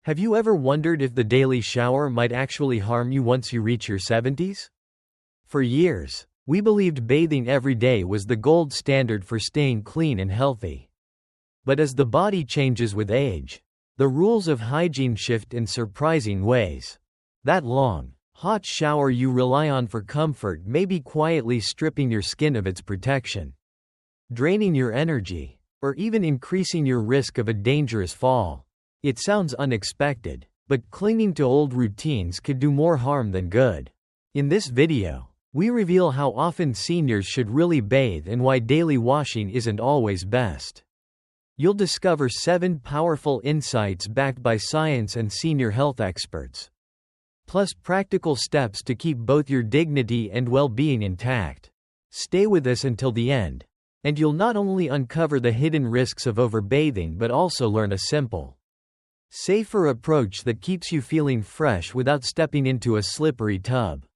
Have you ever wondered if the daily shower might actually harm you once you reach your 70s? For years, we believed bathing every day was the gold standard for staying clean and healthy. But as the body changes with age, the rules of hygiene shift in surprising ways. That long, hot shower you rely on for comfort may be quietly stripping your skin of its protection, draining your energy, or even increasing your risk of a dangerous fall. It sounds unexpected, but clinging to old routines could do more harm than good. In this video, we reveal how often seniors should really bathe and why daily washing isn't always best. You'll discover 7 powerful insights backed by science and senior health experts, plus practical steps to keep both your dignity and well-being intact. Stay with us until the end, and you'll not only uncover the hidden risks of overbathing but also learn a simple, safer approach that keeps you feeling fresh without stepping into a slippery tub.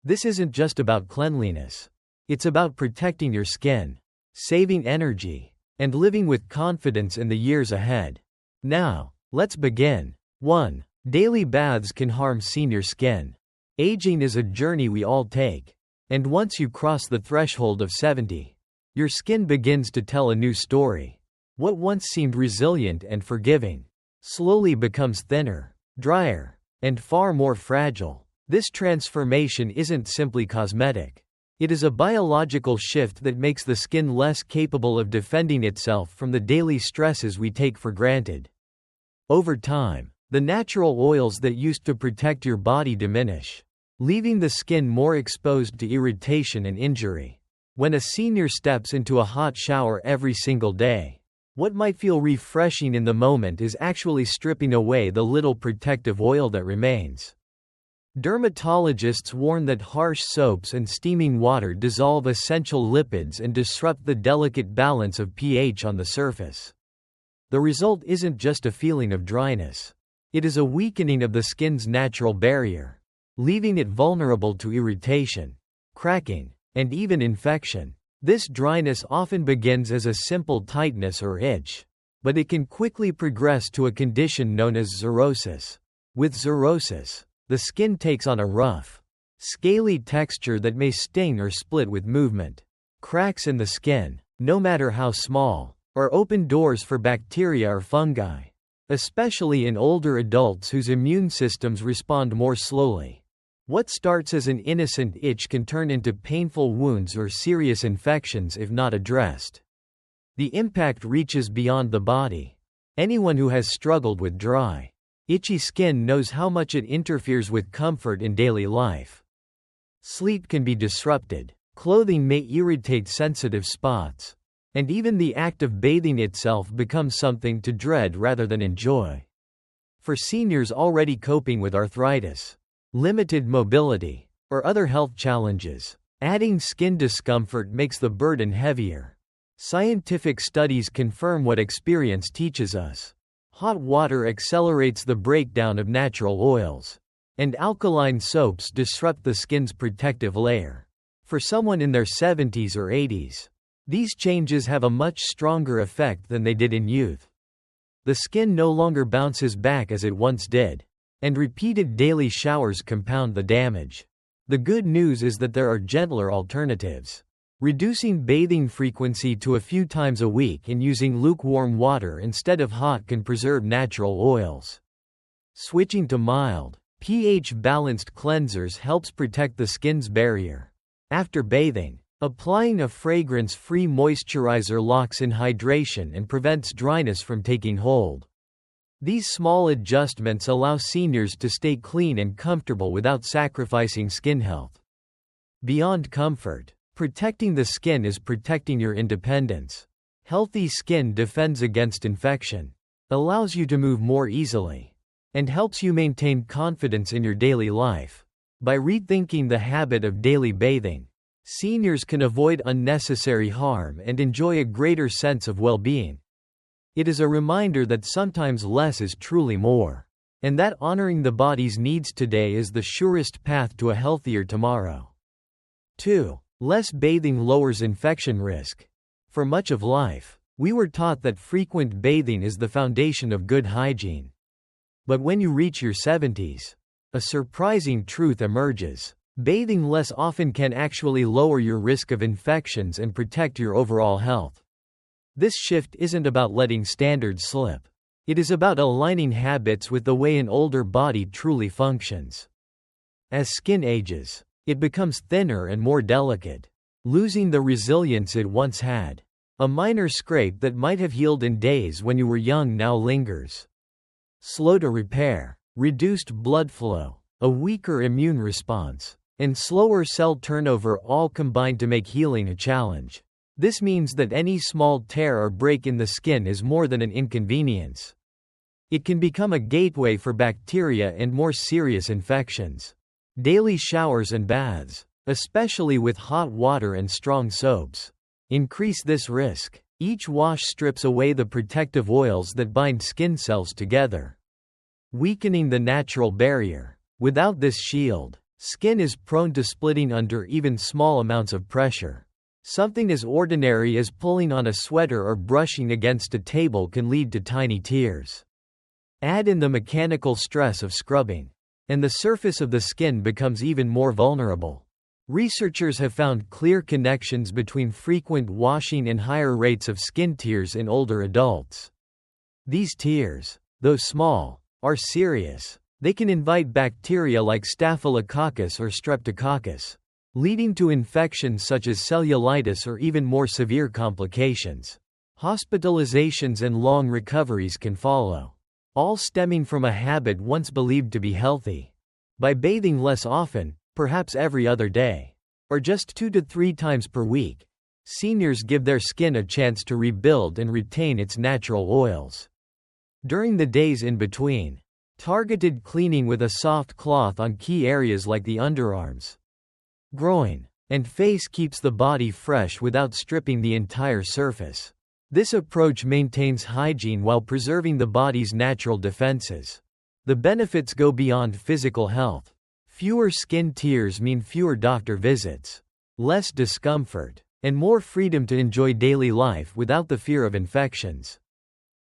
This isn't just about cleanliness. It's about protecting your skin, saving energy, and living with confidence in the years ahead. Now, let's begin. 1. Daily baths can harm senior skin. Aging is a journey we all take, and once you cross the threshold of 70, your skin begins to tell a new story. What once seemed resilient and forgiving slowly becomes thinner, drier, and far more fragile. This transformation isn't simply cosmetic. It is a biological shift that makes the skin less capable of defending itself from the daily stresses we take for granted. Over time, the natural oils that used to protect your body diminish, leaving the skin more exposed to irritation and injury. When a senior steps into a hot shower every single day, what might feel refreshing in the moment is actually stripping away the little protective oil that remains. Dermatologists warn that harsh soaps and steaming water dissolve essential lipids and disrupt the delicate balance of pH on the surface. The result isn't just a feeling of dryness. It is a weakening of the skin's natural barrier, leaving it vulnerable to irritation, cracking, and even infection. This dryness often begins as a simple tightness or itch, but it can quickly progress to a condition known as xerosis. With xerosis, the skin takes on a rough, scaly texture that may sting or split with movement. Cracks in the skin, no matter how small, are open doors for bacteria or fungi, especially in older adults whose immune systems respond more slowly. What starts as an innocent itch can turn into painful wounds or serious infections if not addressed. The impact reaches beyond the body. Anyone who has struggled with dry, itchy skin knows how much it interferes with comfort in daily life. Sleep can be disrupted, clothing may irritate sensitive spots, and even the act of bathing itself becomes something to dread rather than enjoy. For seniors already coping with arthritis, limited mobility, or other health challenges, adding skin discomfort makes the burden heavier. Scientific studies confirm what experience teaches us. Hot water accelerates the breakdown of natural oils, and alkaline soaps disrupt the skin's protective layer. For someone in their 70s or 80s, these changes have a much stronger effect than they did in youth. The skin no longer bounces back as it once did, and repeated daily showers compound the damage. The good news is that there are gentler alternatives. Reducing bathing frequency to a few times a week and using lukewarm water instead of hot can preserve natural oils. Switching to mild, pH-balanced cleansers helps protect the skin's barrier. After bathing, applying a fragrance-free moisturizer locks in hydration and prevents dryness from taking hold. These small adjustments allow seniors to stay clean and comfortable without sacrificing skin health. Beyond comfort, protecting the skin is protecting your independence. Healthy skin defends against infection, allows you to move more easily, and helps you maintain confidence in your daily life. By rethinking the habit of daily bathing, seniors can avoid unnecessary harm and enjoy a greater sense of well-being. It is a reminder that sometimes less is truly more, and that honoring the body's needs today is the surest path to a healthier tomorrow. 2. Less bathing lowers infection risk. For much of life, we were taught that frequent bathing is the foundation of good hygiene. But when you reach your 70s, a surprising truth emerges. Bathing less often can actually lower your risk of infections and protect your overall health. This shift isn't about letting standards slip. It is about aligning habits with the way an older body truly functions. As skin ages, it becomes thinner and more delicate, losing the resilience it once had. A minor scrape that might have healed in days when you were young now lingers. Slow to repair, reduced blood flow, a weaker immune response, and slower cell turnover all combine to make healing a challenge. This means that any small tear or break in the skin is more than an inconvenience. It can become a gateway for bacteria and more serious infections. Daily showers and baths, especially with hot water and strong soaps, increase this risk. Each wash strips away the protective oils that bind skin cells together, weakening the natural barrier. Without this shield, skin is prone to splitting under even small amounts of pressure. Something as ordinary as pulling on a sweater or brushing against a table can lead to tiny tears. Add in the mechanical stress of scrubbing, and the surface of the skin becomes even more vulnerable. Researchers have found clear connections between frequent washing and higher rates of skin tears in older adults. These tears, though small, are serious. They can invite bacteria like Staphylococcus or Streptococcus, leading to infections such as cellulitis or even more severe complications. Hospitalizations and long recoveries can follow, all stemming from a habit once believed to be healthy. By bathing less often, perhaps every other day, or just 2 to 3 times per week, seniors give their skin a chance to rebuild and retain its natural oils. During the days in between, targeted cleaning with a soft cloth on key areas like the underarms, groin, and face keeps the body fresh without stripping the entire surface. This approach maintains hygiene while preserving the body's natural defenses. The benefits go beyond physical health. Fewer skin tears mean fewer doctor visits, less discomfort, and more freedom to enjoy daily life without the fear of infections.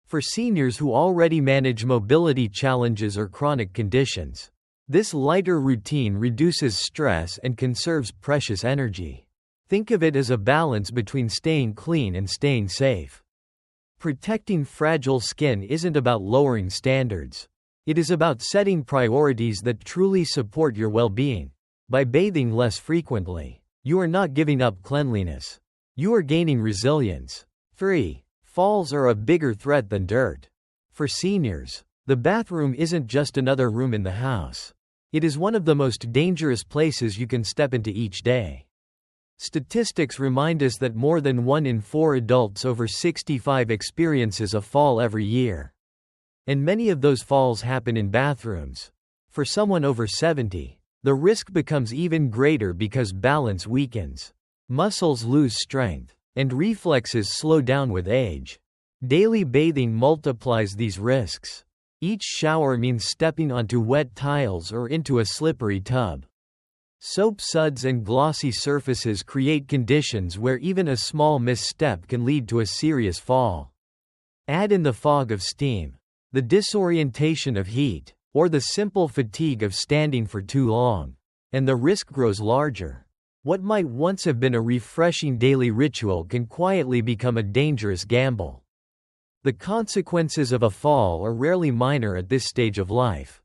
For seniors who already manage mobility challenges or chronic conditions, this lighter routine reduces stress and conserves precious energy. Think of it as a balance between staying clean and staying safe. Protecting fragile skin isn't about lowering standards. It is about setting priorities that truly support your well-being. By bathing less frequently, you are not giving up cleanliness. You are gaining resilience. 3. Falls are a bigger threat than dirt. For seniors, the bathroom isn't just another room in the house. It is one of the most dangerous places you can step into each day. Statistics remind us that more than 1 in 4 adults over 65 experiences a fall every year. And many of those falls happen in bathrooms. For someone over 70, the risk becomes even greater because balance weakens, muscles lose strength, and reflexes slow down with age. Daily bathing multiplies these risks. Each shower means stepping onto wet tiles or into a slippery tub. Soap suds and glossy surfaces create conditions where even a small misstep can lead to a serious fall. Add in the fog of steam, the disorientation of heat, or the simple fatigue of standing for too long, and the risk grows larger. What might once have been a refreshing daily ritual can quietly become a dangerous gamble. The consequences of a fall are rarely minor at this stage of life.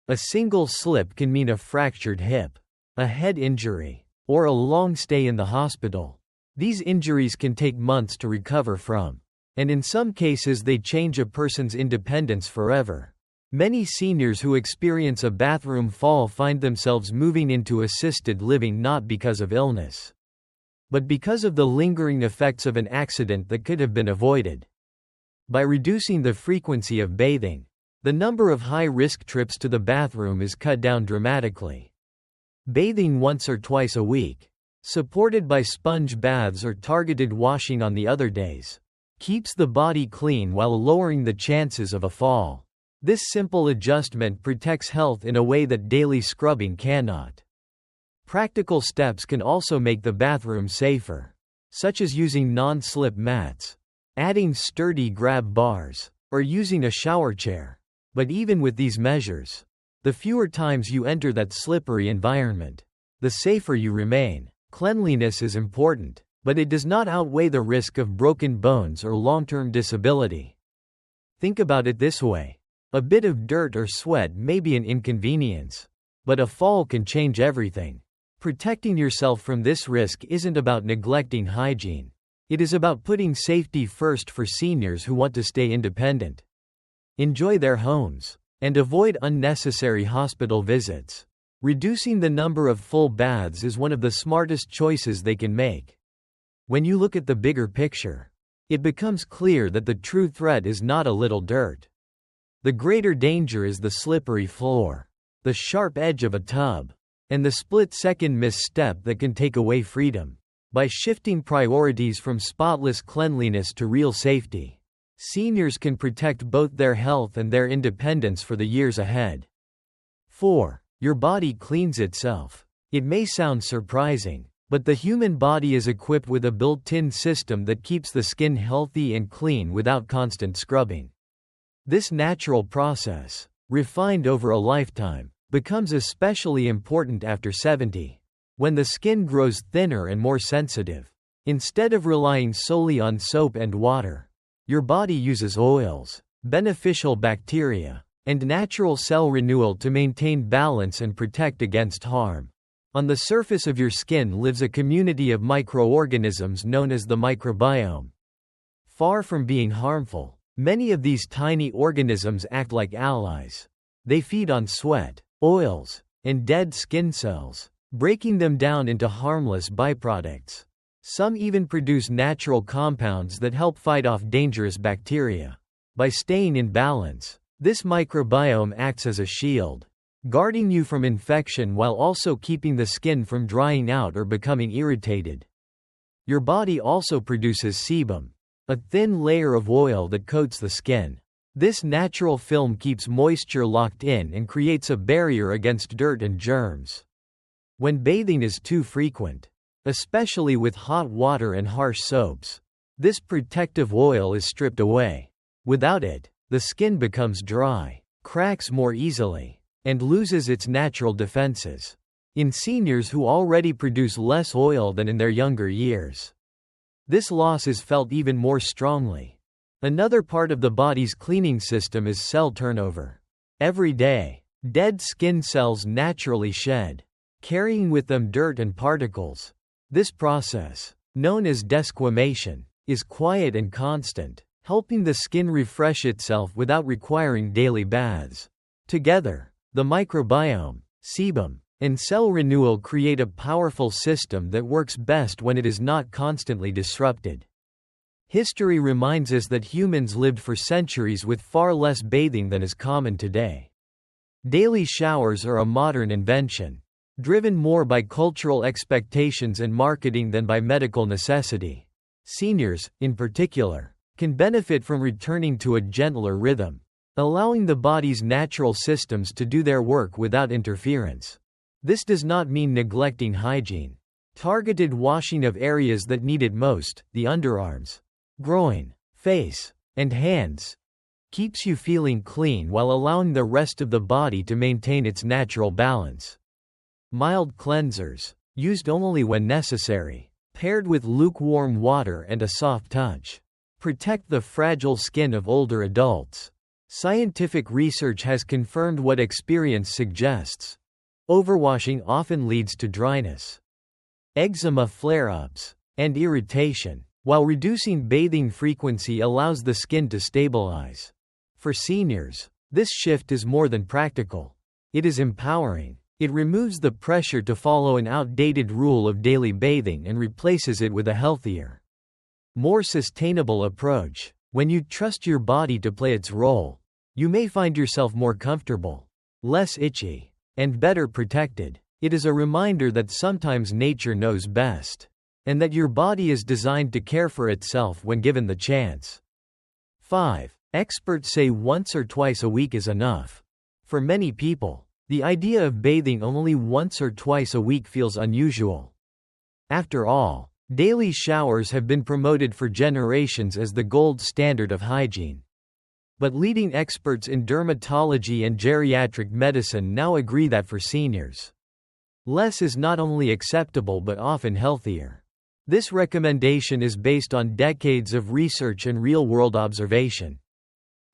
A single slip can mean a fractured hip, a head injury, or a long stay in the hospital. These injuries can take months to recover from, and in some cases they change a person's independence forever. Many seniors who experience a bathroom fall find themselves moving into assisted living not because of illness, but because of the lingering effects of an accident that could have been avoided. By reducing the frequency of bathing, the number of high-risk trips to the bathroom is cut down dramatically. Bathing once or twice a week, supported by sponge baths or targeted washing on the other days, keeps the body clean while lowering the chances of a fall. This simple adjustment protects health in a way that daily scrubbing cannot. Practical steps can also make the bathroom safer, such as using non-slip mats, adding sturdy grab bars, or using a shower chair. But even with these measures, the fewer times you enter that slippery environment, the safer you remain. Cleanliness is important, but it does not outweigh the risk of broken bones or long-term disability. Think about it this way. A bit of dirt or sweat may be an inconvenience, but a fall can change everything. Protecting yourself from this risk isn't about neglecting hygiene. It is about putting safety first for seniors who want to stay independent, enjoy their homes, and avoid unnecessary hospital visits. Reducing the number of full baths is one of the smartest choices they can make. When you look at the bigger picture, it becomes clear that the true threat is not a little dirt. The greater danger is the slippery floor, the sharp edge of a tub, and the split-second misstep that can take away freedom. By shifting priorities from spotless cleanliness to real safety, seniors can protect both their health and their independence for the years ahead. 4. Your body cleans itself. It may sound surprising, but the human body is equipped with a built-in system that keeps the skin healthy and clean without constant scrubbing. This natural process, refined over a lifetime, becomes especially important after 70, when the skin grows thinner and more sensitive. Instead of relying solely on soap and water, your body uses oils, beneficial bacteria, and natural cell renewal to maintain balance and protect against harm. On the surface of your skin lives a community of microorganisms known as the microbiome. Far from being harmful, many of these tiny organisms act like allies. They feed on sweat, oils, and dead skin cells, breaking them down into harmless byproducts. Some even produce natural compounds that help fight off dangerous bacteria. By staying in balance, this microbiome acts as a shield, guarding you from infection while also keeping the skin from drying out or becoming irritated. Your body also produces sebum, a thin layer of oil that coats the skin. This natural film keeps moisture locked in and creates a barrier against dirt and germs. When bathing is too frequent, especially with hot water and harsh soaps, this protective oil is stripped away. Without it, the skin becomes dry, cracks more easily, and loses its natural defenses. In seniors who already produce less oil than in their younger years, this loss is felt even more strongly. Another part of the body's cleaning system is cell turnover. Every day, dead skin cells naturally shed, carrying with them dirt and particles. This process, known as desquamation, is quiet and constant, helping the skin refresh itself without requiring daily baths. Together, the microbiome, sebum, and cell renewal create a powerful system that works best when it is not constantly disrupted. History reminds us that humans lived for centuries with far less bathing than is common today. Daily showers are a modern invention, driven more by cultural expectations and marketing than by medical necessity. Seniors, in particular, can benefit from returning to a gentler rhythm, allowing the body's natural systems to do their work without interference. This does not mean neglecting hygiene. Targeted washing of areas that need it most, the underarms, groin, face, and hands, keeps you feeling clean while allowing the rest of the body to maintain its natural balance. Mild cleansers, used only when necessary, paired with lukewarm water and a soft touch, protect the fragile skin of older adults. Scientific research has confirmed what experience suggests. Overwashing often leads to dryness, eczema flare-ups, and irritation, while reducing bathing frequency allows the skin to stabilize. For seniors, this shift is more than practical. It is empowering. It removes the pressure to follow an outdated rule of daily bathing and replaces it with a healthier, more sustainable approach. When you trust your body to play its role, you may find yourself more comfortable, less itchy, and better protected. It is a reminder that sometimes nature knows best, and that your body is designed to care for itself when given the chance. 5. Experts say once or twice a week is enough. For many people, the idea of bathing only once or twice a week feels unusual. After all, daily showers have been promoted for generations as the gold standard of hygiene. But leading experts in dermatology and geriatric medicine now agree that for seniors, less is not only acceptable but often healthier. This recommendation is based on decades of research and real-world observation,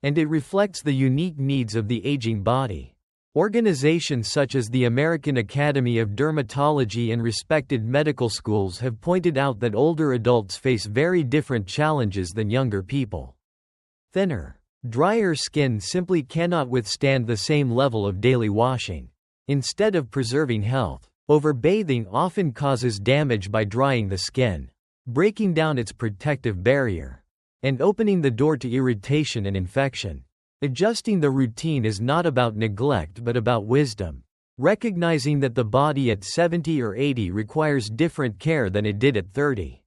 and it reflects the unique needs of the aging body. Organizations such as the American Academy of Dermatology and respected medical schools have pointed out that older adults face very different challenges than younger people. Thinner, drier skin simply cannot withstand the same level of daily washing. Instead of preserving health, overbathing often causes damage by drying the skin, breaking down its protective barrier, and opening the door to irritation and infection. Adjusting the routine is not about neglect but about wisdom, recognizing that the body at 70 or 80 requires different care than it did at 30.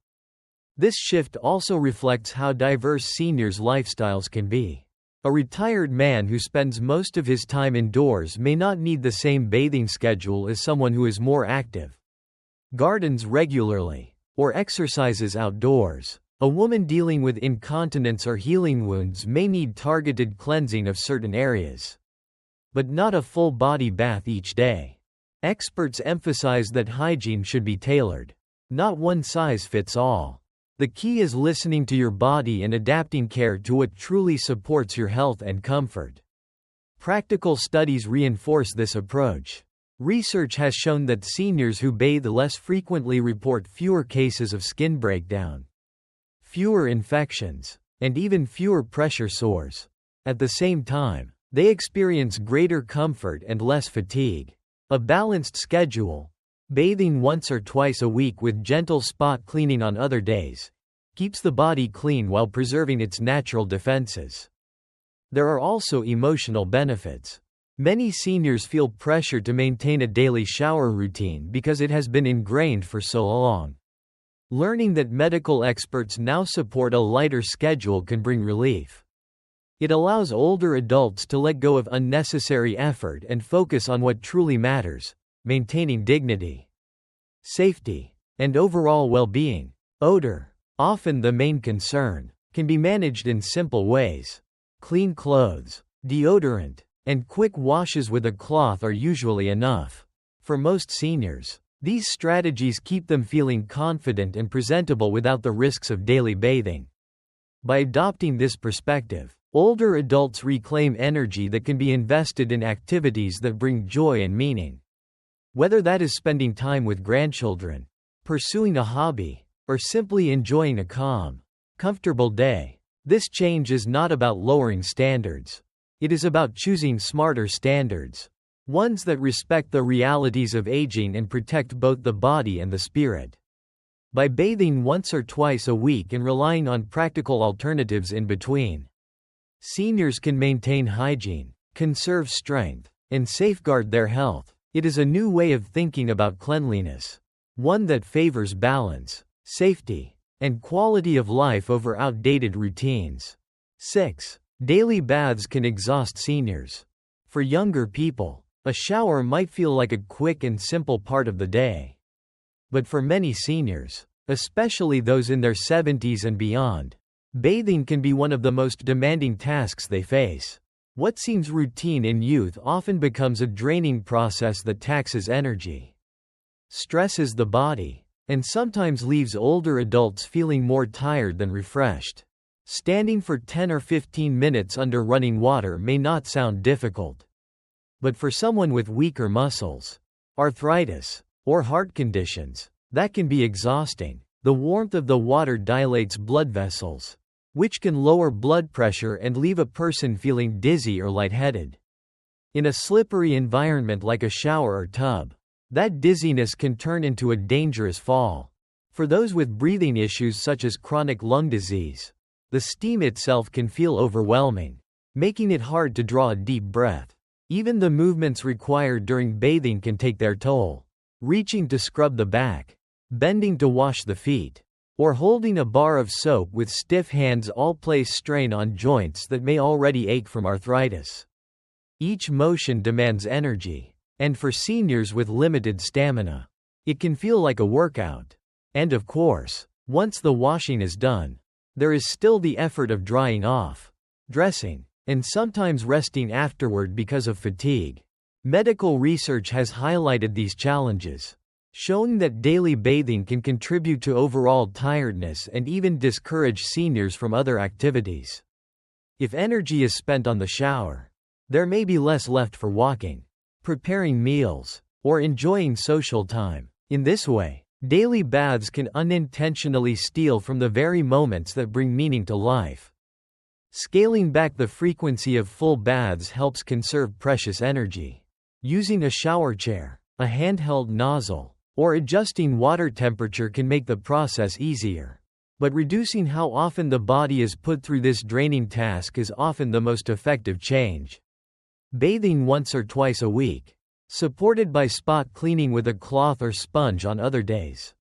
This shift also reflects how diverse seniors' lifestyles can be. A retired man who spends most of his time indoors may not need the same bathing schedule as someone who is more active, gardens regularly, or exercises outdoors. A woman dealing with incontinence or healing wounds may need targeted cleansing of certain areas, but not a full body bath each day. Experts emphasize that hygiene should be tailored, not one size fits all. The key is listening to your body and adapting care to what truly supports your health and comfort. Practical studies reinforce this approach. Research has shown that seniors who bathe less frequently report fewer cases of skin breakdown, fewer infections, and even fewer pressure sores. At the same time, they experience greater comfort and less fatigue. A balanced schedule, bathing once or twice a week with gentle spot cleaning on other days, keeps the body clean while preserving its natural defenses. There are also emotional benefits. Many seniors feel pressure to maintain a daily shower routine because it has been ingrained for so long. Learning that medical experts now support a lighter schedule can bring relief. It allows older adults to let go of unnecessary effort and focus on what truly matters: maintaining dignity, safety, and overall well-being. Odor, often the main concern, can be managed in simple ways. Clean clothes, deodorant, and quick washes with a cloth are usually enough. For most seniors, these strategies keep them feeling confident and presentable without the risks of daily bathing. By adopting this perspective, older adults reclaim energy that can be invested in activities that bring joy and meaning. Whether that is spending time with grandchildren, pursuing a hobby, or simply enjoying a calm, comfortable day, this change is not about lowering standards. It is about choosing smarter standards, ones that respect the realities of aging and protect both the body and the spirit. By bathing once or twice a week and relying on practical alternatives in between, seniors can maintain hygiene, conserve strength, and safeguard their health. It is a new way of thinking about cleanliness, one that favors balance, safety, and quality of life over outdated routines. 6. Daily baths can exhaust seniors. For younger people, a shower might feel like a quick and simple part of the day. But for many seniors, especially those in their 70s and beyond, bathing can be one of the most demanding tasks they face. What seems routine in youth often becomes a draining process that taxes energy, stresses the body, and sometimes leaves older adults feeling more tired than refreshed. Standing for 10 or 15 minutes under running water may not sound difficult. But for someone with weaker muscles, arthritis, or heart conditions, that can be exhausting. The warmth of the water dilates blood vessels, which can lower blood pressure and leave a person feeling dizzy or lightheaded. In a slippery environment like a shower or tub, that dizziness can turn into a dangerous fall. For those with breathing issues such as chronic lung disease, the steam itself can feel overwhelming, making it hard to draw a deep breath. Even the movements required during bathing can take their toll. Reaching to scrub the back, bending to wash the feet, or holding a bar of soap with stiff hands all place strain on joints that may already ache from arthritis. Each motion demands energy, and for seniors with limited stamina, it can feel like a workout. And of course, once the washing is done, there is still the effort of drying off, dressing, and sometimes resting afterward because of fatigue. Medical research has highlighted these challenges, showing that daily bathing can contribute to overall tiredness and even discourage seniors from other activities. If energy is spent on the shower, there may be less left for walking, preparing meals, or enjoying social time. In this way, daily baths can unintentionally steal from the very moments that bring meaning to life. Scaling back the frequency of full baths helps conserve precious energy. Using a shower chair, a handheld nozzle, or adjusting water temperature can make the process easier. But reducing how often the body is put through this draining task is often the most effective change. Bathing once or twice a week, supported by spot cleaning with a cloth or sponge on other days,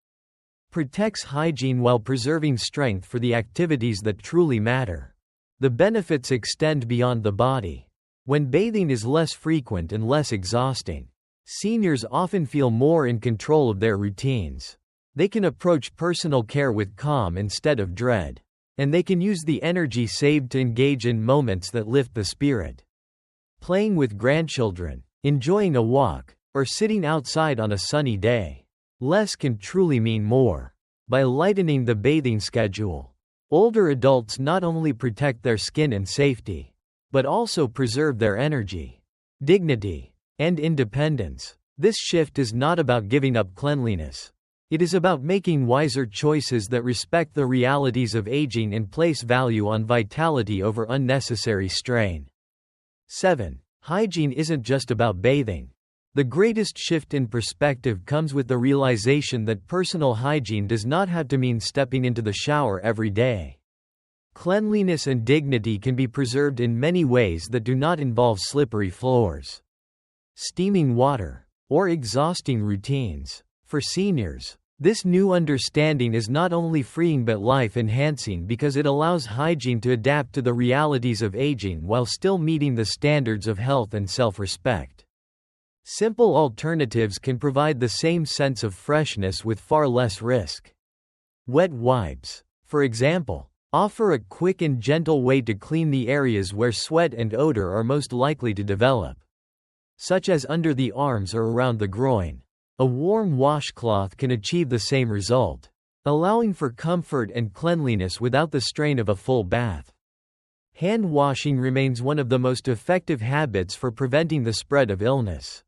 protects hygiene while preserving strength for the activities that truly matter. The benefits extend beyond the body. When bathing is less frequent and less exhausting, seniors often feel more in control of their routines. They can approach personal care with calm instead of dread, and they can use the energy saved to engage in moments that lift the spirit. Playing with grandchildren, enjoying a walk, or sitting outside on a sunny day. Less can truly mean more. By lightening the bathing schedule, older adults not only protect their skin and safety, but also preserve their energy, dignity, and independence. This shift is not about giving up cleanliness. It is about making wiser choices that respect the realities of aging and place value on vitality over unnecessary strain. 7. Hygiene isn't just about bathing. The greatest shift in perspective comes with the realization that personal hygiene does not have to mean stepping into the shower every day. Cleanliness and dignity can be preserved in many ways that do not involve slippery floors, steaming water, or exhausting routines. For seniors, this new understanding is not only freeing but life-enhancing because it allows hygiene to adapt to the realities of aging while still meeting the standards of health and self-respect. Simple alternatives can provide the same sense of freshness with far less risk. Wet wipes, for example, offer a quick and gentle way to clean the areas where sweat and odor are most likely to develop, such as under the arms or around the groin. A warm washcloth can achieve the same result, allowing for comfort and cleanliness without the strain of a full bath. Hand washing remains one of the most effective habits for preventing the spread of illness.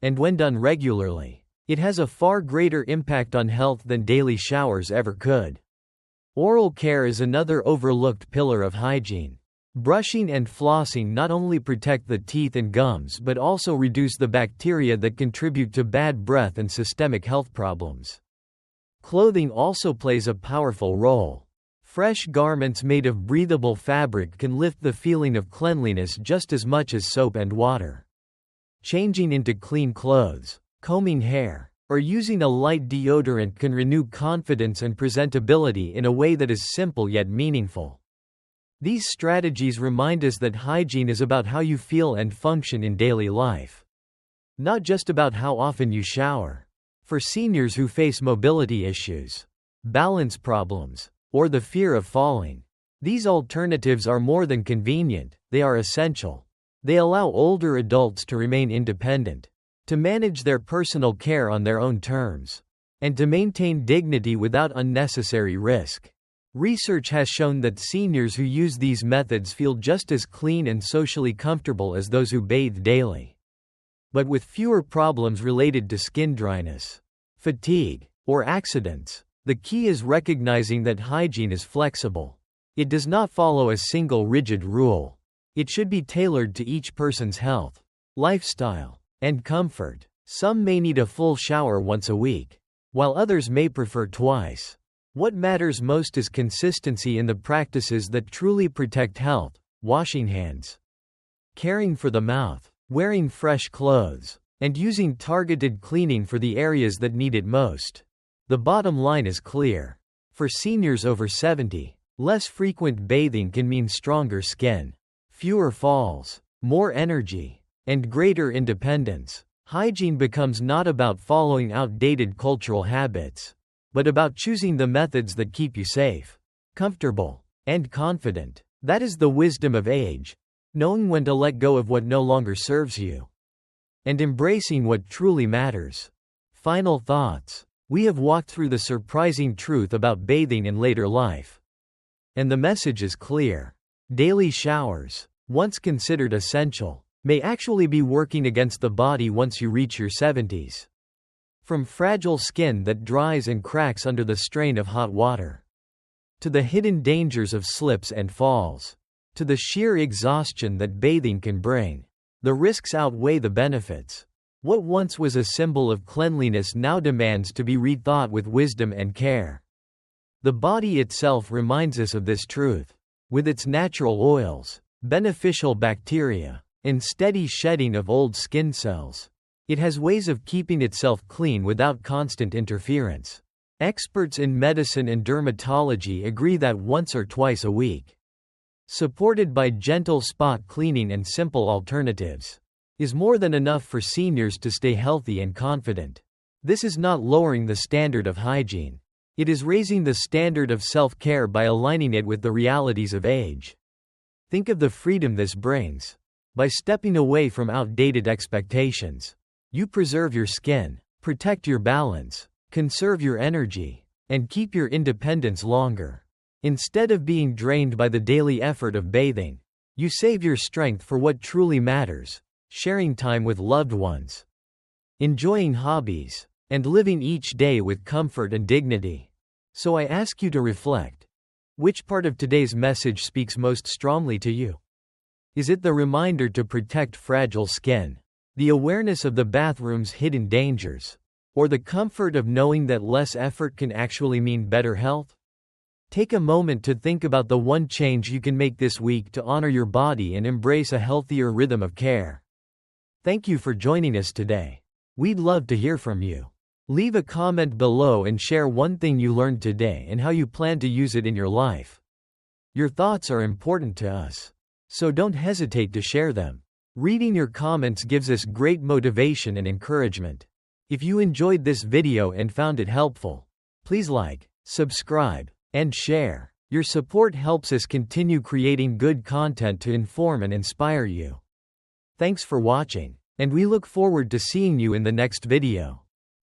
And when done regularly, it has a far greater impact on health than daily showers ever could. Oral care is another overlooked pillar of hygiene. Brushing and flossing not only protect the teeth and gums but also reduce the bacteria that contribute to bad breath and systemic health problems. Clothing also plays a powerful role. Fresh garments made of breathable fabric can lift the feeling of cleanliness just as much as soap and water. Changing into clean clothes, combing hair, or using a light deodorant can renew confidence and presentability in a way that is simple yet meaningful. These strategies remind us that hygiene is about how you feel and function in daily life, not just about how often you shower. For seniors who face mobility issues, balance problems, or the fear of falling, these alternatives are more than convenient, they are essential. They allow older adults to remain independent, to manage their personal care on their own terms, and to maintain dignity without unnecessary risk. Research has shown that seniors who use these methods feel just as clean and socially comfortable as those who bathe daily, but with fewer problems related to skin dryness, fatigue, or accidents. The key is recognizing that hygiene is flexible. It does not follow a single rigid rule. It should be tailored to each person's health, lifestyle, and comfort. Some may need a full shower once a week, while others may prefer twice. What matters most is consistency in the practices that truly protect health: washing hands, caring for the mouth, wearing fresh clothes, and using targeted cleaning for the areas that need it most. The bottom line is clear. For seniors over 70, less frequent bathing can mean stronger skin, fewer falls, more energy, and greater independence. Hygiene becomes not about following outdated cultural habits, but about choosing the methods that keep you safe, comfortable, and confident. That is the wisdom of age, knowing when to let go of what no longer serves you, and embracing what truly matters. Final thoughts. We have walked through the surprising truth about bathing in later life. And the message is clear. Daily showers, once considered essential, may actually be working against the body once you reach your 70s. From fragile skin that dries and cracks under the strain of hot water, to the hidden dangers of slips and falls, to the sheer exhaustion that bathing can bring, the risks outweigh the benefits. What once was a symbol of cleanliness now demands to be rethought with wisdom and care. The body itself reminds us of this truth. With its natural oils, beneficial bacteria, and steady shedding of old skin cells, it has ways of keeping itself clean without constant interference. Experts in medicine and dermatology agree that once or twice a week, supported by gentle spot cleaning and simple alternatives, is more than enough for seniors to stay healthy and confident. This is not lowering the standard of hygiene. It is raising the standard of self-care by aligning it with the realities of age. Think of the freedom this brings. By stepping away from outdated expectations, you preserve your skin, protect your balance, conserve your energy, and keep your independence longer. Instead of being drained by the daily effort of bathing, you save your strength for what truly matters: sharing time with loved ones, enjoying hobbies, and living each day with comfort and dignity. So I ask you to reflect. Which part of today's message speaks most strongly to you? Is it the reminder to protect fragile skin, the awareness of the bathroom's hidden dangers, or the comfort of knowing that less effort can actually mean better health? Take a moment to think about the one change you can make this week to honor your body and embrace a healthier rhythm of care. Thank you for joining us today. We'd love to hear from you. Leave a comment below and share one thing you learned today and how you plan to use it in your life. Your thoughts are important to us, so don't hesitate to share them. Reading your comments gives us great motivation and encouragement. If you enjoyed this video and found it helpful, please like, subscribe, and share. Your support helps us continue creating good content to inform and inspire you. Thanks for watching, and we look forward to seeing you in the next video.